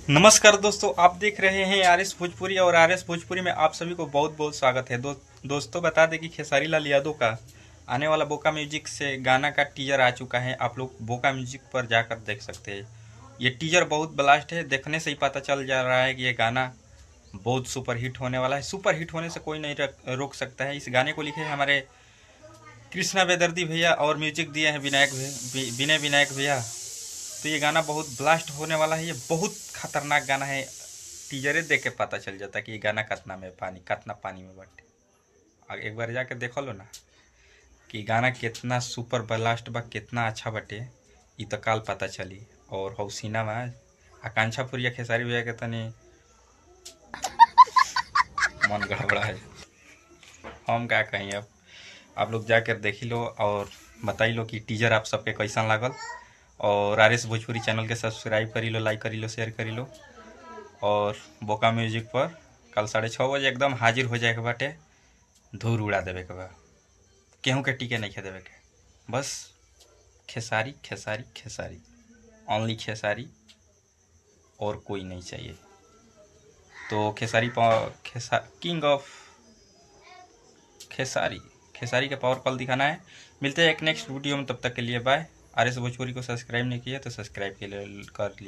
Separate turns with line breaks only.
नमस्कार दोस्तों, आप देख रहे हैं आर एस भोजपुरी और आर एस भोजपुरी में आप सभी को बहुत बहुत स्वागत है। दोस्तों बता दें कि खेसारी लाल यादव का आने वाला बोका म्यूजिक से गाना का टीजर आ चुका है। आप लोग बोका म्यूजिक पर जाकर देख सकते हैं। ये टीजर बहुत ब्लास्ट है, देखने से ही पता चल जा रहा है कि ये गाना बहुत सुपर हिट होने वाला है। सुपर हिट होने से कोई नहीं रोक सकता है। इस गाने को लिखे हैं हमारे कृष्णा बेदर्दी भैया और म्यूजिक दिए हैं विनय विनायक भैया। तो ये गाना बहुत ब्लास्ट होने वाला है। ये बहुत खतरनाक गाना है। टीजरे देख के पता चल जाता कि ये गाना कितना पानी में बटे। एक बार जाके देखो लो ना कि गाना कितना सुपर ब्लास्ट बा, कितना अच्छा बटे। ये तो काल पता चली। और हौसीना में आकांक्षा पुरिया खेसारी भैया के तनी मन गड़बड़ा है। हम क्या कहीं अब, आप लोग जाकर देख लो और बताई लो कि टीजर आप सबके कैसा लागल। और आर एस भोजपुरी चैनल के सब्सक्राइब करी लो, लाइक करी लो, शेयर करी लो। और बोका म्यूजिक पर कल 6:30 बजे एकदम हाजिर हो जाए के बाटे। धूल उड़ा देवे के बा, केहू के टीके नहीं खे देवे के। बस खेसारी खेसारी खेसारी, ओनली खेसारी, और कोई नहीं चाहिए। तो किंग ऑफ खेसारी खेसारी का पावर कल दिखाना है। मिलते हैं एक नेक्स्ट वीडियो में, तब तक के लिए बाय। आर एस भोजपुरी को सब्सक्राइब नहीं किया तो सब्सक्राइब कर लीजिए।